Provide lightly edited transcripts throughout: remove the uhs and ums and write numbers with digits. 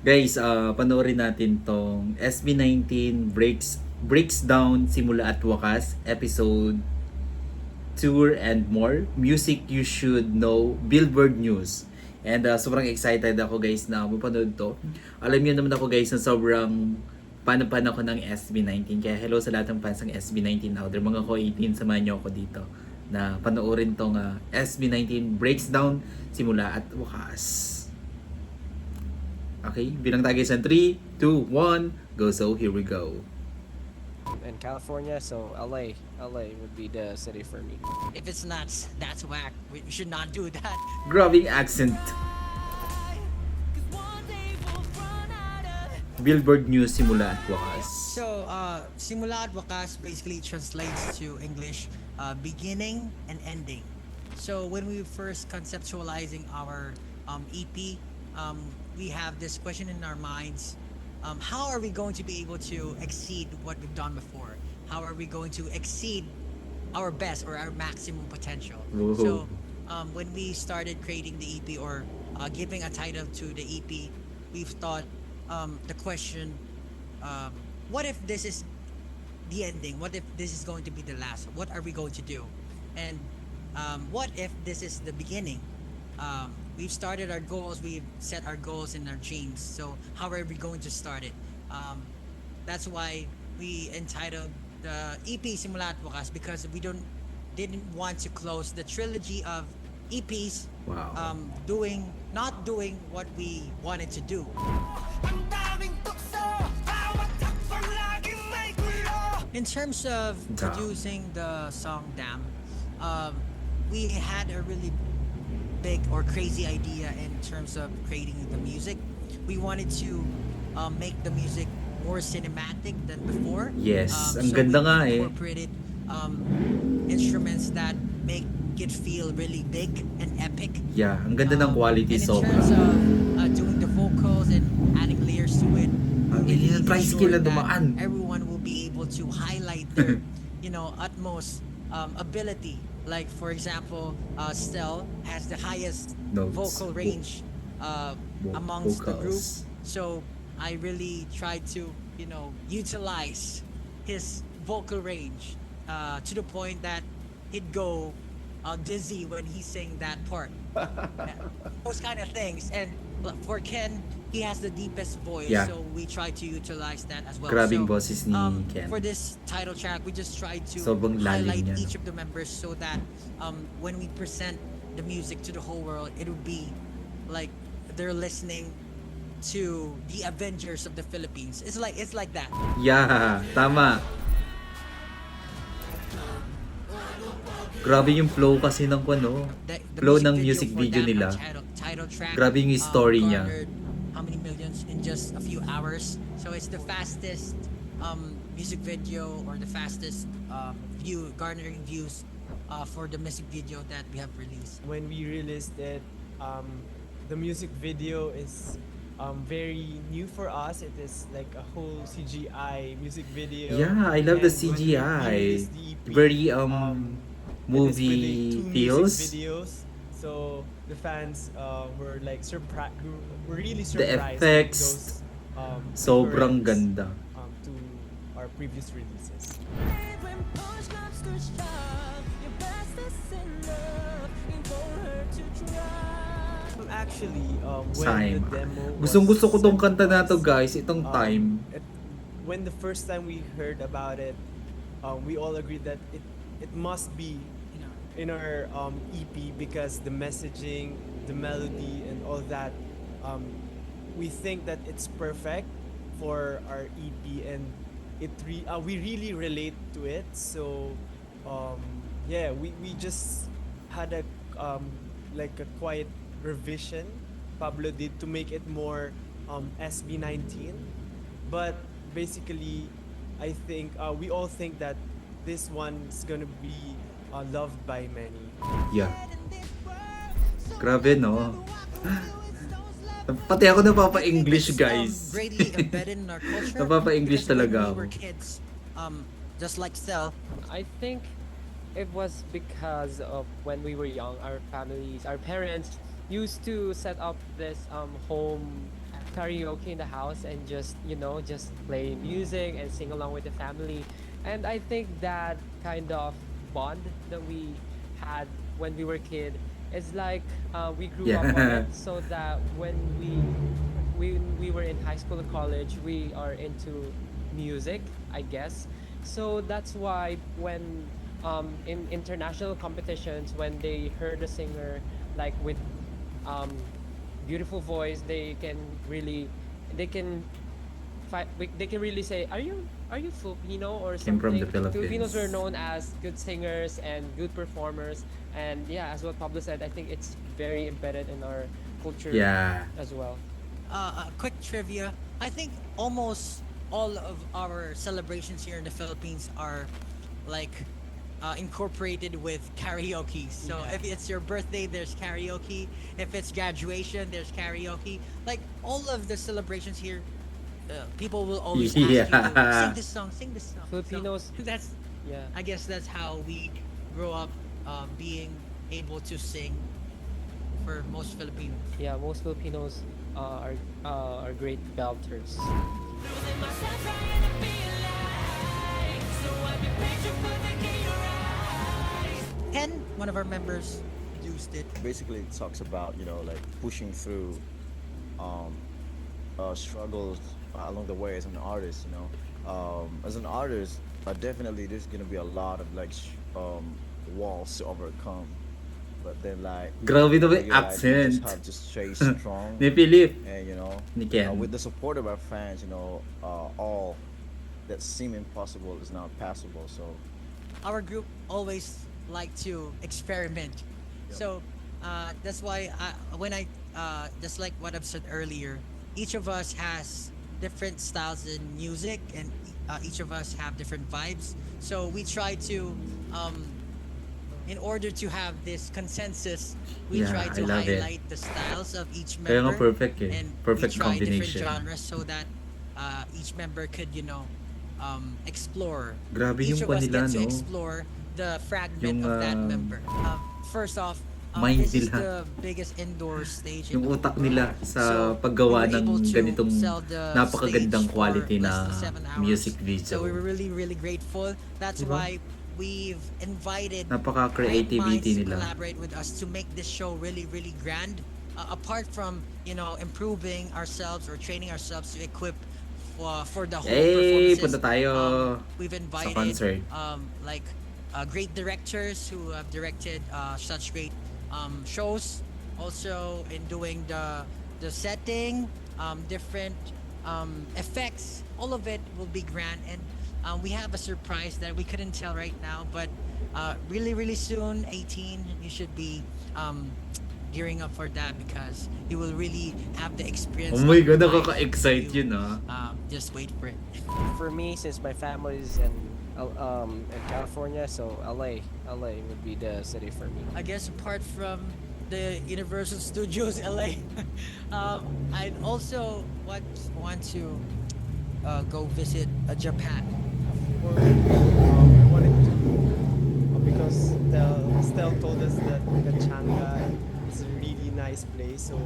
Guys, panoorin natin tong SB19 breaks down Simula at Wakas episode tour and more. Music you should know, Billboard News. And sobrang excited ako guys na mapanood to. Alam niyo naman ako guys na sobrang fan ako ng SB19. Kaya hello sa lahat ng fans ng SB19 out there. Mga ko-18, samahan niyo ako dito na panoorin tong SB19 breaks down Simula at Wakas. Okay, bilang tayo guys ng 3, 2, 1, go. So here we go. In California, so LA would be the city for me. If it's nuts, that's whack. We should not do that. Grabbing accent. Billboard News Simula at Wakas. So, Simula at Wakas basically translates to English beginning and ending. So, when we first conceptualizing our EP, we have this question in our minds. How are we going to be able to exceed what we've done before? How are we going to exceed our best or our maximum potential? Whoa. So, when we started creating the EP or giving a title to the EP, we've thought the question, what if this is the ending? What if this is going to be the last? What are we going to do? And what if this is the beginning? We've started our goals, we've set our goals and our dreams. So how are we going to start it? That's why we entitled the EP Simula at Wakas, because we didn't want to close the trilogy of EPs. Wow. Not doing what we wanted to do. In terms of Damn. producing the song Damn, we had a really big or crazy idea in terms of creating the music. We wanted to make the music more cinematic than before. Yes, ang So ganda we nga eh. incorporated instruments that make it feel really big and epic. Yeah, ang ganda ng quality and in sobra. terms of doing the vocals and adding layers to it, Ang it galing ng tricycle na ensured that dumaan. everyone will be able to highlight their, utmost ability. Like for example, Stel has the highest Notes. vocal range amongst the group. Vocals. So I really tried to, utilize his vocal range to the point that he'd go dizzy when he sang that part. Those kind of things. And for Ken, he has the deepest voice, Yeah. so we try to utilize that as well. Grabing So, boses ni Ken. for this title track, we just tried to Sobrang lalim highlight niya, no? each of the members so that when we present the music to the whole world, it would be like they're listening to the Avengers of the Philippines. It's like that. Yeah, tama. Grabe yung flow kasi ng The flow ng music for video that, nila. title track. Grabe yung story niya. Garnered how many millions in just a few hours? So it's the fastest music video or the fastest garnering views for the music video that we have released. When we released it, the music video is very new for us. It is like a whole CGI music video. Yeah, I love the And when we CGI. released the EP, Very it is with movie two music feels. videos. So the fans were like were really The surprised effects, with those sobrang difference, ganda. to our previous releases. Actually, when Time. the demo Gustong-gusto ko was tong sent kanta na to us, guys, itong Time. when the first time we heard about it, we all agreed that it must be in our EP because the messaging, the melody, and all that, we think that it's perfect for our EP, and we really relate to it. So, yeah, we just had a like a quiet revision Pablo did to make it more SB19, but basically, I think we all think that this one's gonna be loved by many. Yeah. Grabe no. Pati ako napapa-English guys. Greatly embedded in our culture. Napapa-English because when talaga we were ako. kids, just like Sel, I think it was because of when we were young, our parents used to set up this home karaoke in the house and just, just play music and sing along with the family. And I think that kind of bond that we had when we were kid is like, we grew up on Yeah. it, so that when we were in high school and college, we are into music, I guess. So that's why when, in international competitions, when they heard a singer like with, um, beautiful voice, they can they can really say, are you Filipino or Came from the something? Filipinos were Philippines. known as good singers and good performers, and yeah, as what Pablo said, I think it's very embedded in our culture Yeah. as well. A quick trivia. I think almost all of our celebrations here in the Philippines are like incorporated with karaoke. So Yeah. if it's your birthday, there's karaoke. If it's graduation, there's karaoke. Like all of the celebrations here, people will always ask you to sing Yeah. this song, sing this song. So Filipinos, that's, yeah, I guess that's how we grow up being able to sing for most Filipinos. yeah, most Filipinos are great belters. Losing myself trying to be alive. So I be picture for the key to rise. Ken, one of our members, used it. Basically, it talks about like pushing through um, struggles along the way as an artist. As an artist, definitely there's gonna be a lot of like walls to overcome. But then like Grabe daw I yung realized you just accent. have to stay strong, Ni Philip. and Ni Ken. with the support of our fans, all that seem impossible is now possible. So Our group always like to experiment. So that's why just like what I've said earlier, each of us has different styles in music, and each of us have different vibes. So we try to, in order to have this consensus, we Yeah, try I to love it. highlight the styles of each Kaya nga member, perfect eh. and Perfect we try different combination. genres so that each member could, explore. Grabe Each yung of pa us nila, get to no? explore the fragment Yung of that member. First off, mind this is nila. the biggest indoor stage Yung in the utak world. nila sa So, paggawa we were ng able to ganitong sell the napakagandang stage quality for na less than 7 hours. music So video. we were really, really grateful. That's Diba? why we've invited great minds Napaka-creativity to nila. collaborate with us to make this show really, really grand. Apart from, improving ourselves or training ourselves to equip for the whole Eh, performances. punta tayo We've sa invited concert. like great directors who have directed such great shows. Also in doing the setting, different effects. All of it will be grand, and we have a surprise that we couldn't tell right now. But really, really soon, 18, you should be gearing up for that because you will really have the experience. Oh my of your God, life. nakaka-excite You, yun ah. Just wait for it. For me, since my family's in California, so LA would be the city for me. I guess apart from the Universal Studios LA, I'd also want to go visit Japan. Or I wanted to, because Stel told us that Gachanga is a really nice place, so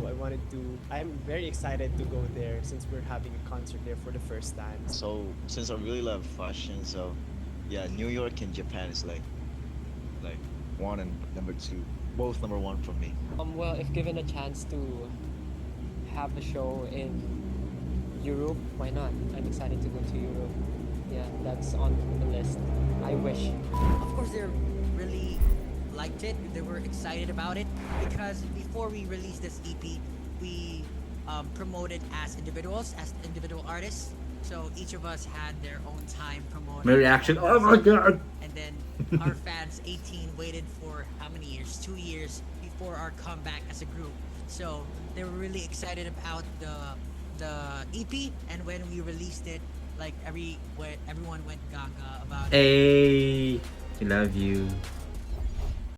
I'm very excited to go there since we're having a concert there for the first time. so since I really love fashion, so yeah, New York and Japan is like one and number two, both number one for me. Well, if given a chance to have a show in Europe, why not? I'm excited to go to Europe. Yeah, that's on the list. I wish. Of course, they really liked it. They were excited about it because before we released this EP, we promoted as individual artists. So each of us had their own time promoting. May reaction. our Oh my music. God! And then our fans, 18, waited for how many years? 2 years before our comeback as a group. So they were really excited about the EP, and when we released it, like everyone went gaga about it. Hey, I love you.